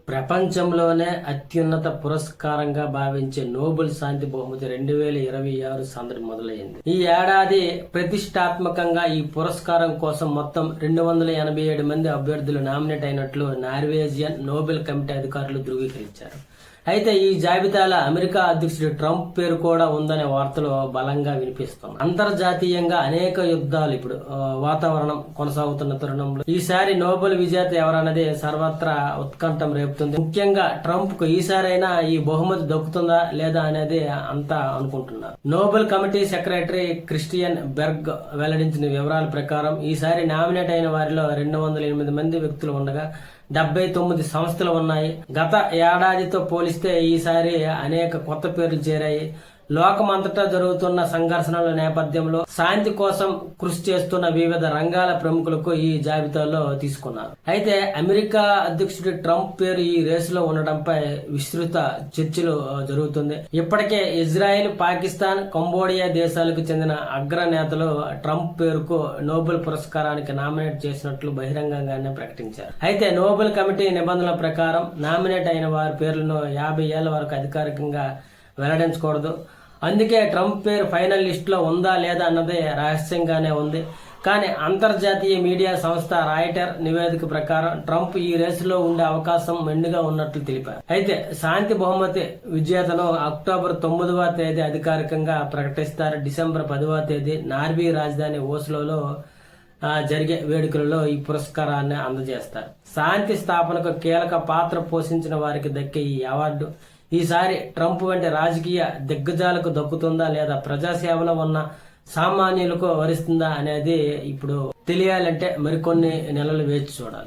ప్రపంచంలోనే అత్యున్నత పురస్కారంగా భావించే నోబెల్ శాంతి బహుమతి 2026 సందడి మొదలైంది. ఈ ఏడాది ప్రతిష్టాత్మకంగా ఈ పురస్కారం కోసం మొత్తం 287 మంది అభ్యర్థులు నామినేట్ అయినట్లు నార్వేజియన్ నోబెల్ కమిటీ అధికారులు ధృవీకరించారు. అయితే ఈ జాబితాలో అమెరికా అధ్యక్షుడు ట్రంప్ పేరు కూడా ఉందనే వార్తలు బలంగా వినిపిస్తున్నాయి. అంతర్జాతీయంగా అనేక యుద్ధాలు ఇప్పుడు వాతావరణం కొనసాగుతున్న తరుణంలో ఈసారి నోబెల్ విజేత ఎవరన్నది సర్వత్రా ఉత్కంఠం రేపుతుంది. ముఖ్యంగా ట్రంప్ కు ఈసారైనా ఈ బహుమతి దక్కుతుందా లేదా అనేది అంతా అనుకుంటున్నారు. నోబెల్ కమిటీ సెక్రటరీ క్రిస్టియన్ బెర్గ్ వెల్లడించిన వివరాల ప్రకారం ఈసారి నామినేట్ అయిన వారిలో 208 మంది వ్యక్తులు ఉండగా 79 సంస్థలు ఉన్నాయి. గత ఏడాదితో పోలిస్తే ఈసారి అనేక కొత్త పేర్లు చేరాయి. లోకమంతటా జరుగుతున్న సంఘర్షణల నేపథ్యంలో శాంతి కోసం కృషి చేస్తున్న వివిధ రంగాల ప్రముఖులకు ఈ జాబితాలో తీసుకున్నారు. అయితే అమెరికా అధ్యక్షుడు ట్రంప్ పేరు ఈ రేసులో ఉండడంపై విస్తృత చర్చలు జరుగుతుంది. ఇప్పటికే ఇజ్రాయెల్, పాకిస్తాన్, కంబోడియా దేశాలకు చెందిన అగ్రనేతలు ట్రంప్ పేరుకు నోబెల్ పురస్కారానికి నామినేట్ చేసినట్లు బహిరంగంగానే ప్రకటించారు. అయితే నోబెల్ కమిటీ నిబంధనల ప్రకారం నామినేట్ అయిన వారి పేర్లను 50 ఏళ్ల వరకు అధికారికంగా వెల్లడించకూడదు. అందుకే ట్రంప్ పేరు ఫైనల్ లిస్ట్ లో ఉందా లేదా అన్నది రహస్యంగానే ఉంది. కానీ అంతర్జాతీయ మీడియా సంస్థ రాయిటర్ నివేదిక ప్రకారం ట్రంప్ ఈ రేసులో ఉండే అవకాశం మెండుగా ఉన్నట్లు తెలిపారు. అయితే శాంతి బహుమతి విజేతను అక్టోబర్ 9వ తేదీ అధికారికంగా ప్రకటిస్తారు. డిసెంబర్ 10వ తేదీ నార్వే రాజధాని ఓస్లోలో జరిగే వేడుకలలో ఈ పురస్కారాన్ని అందజేస్తారు. శాంతి స్థాపనకు కీలక పాత్ర పోషించిన వారికి దక్కే ఈ అవార్డు ఈసారి ట్రంప్ వంటి రాజకీయ దిగ్గజాలకు దక్కుతుందా లేదా ప్రజాసేవలో ఉన్న సామాన్యులకు వరిస్తుందా అనేది ఇప్పుడు తెలియాలంటే మరికొన్ని నెలలు వేచి చూడాలి.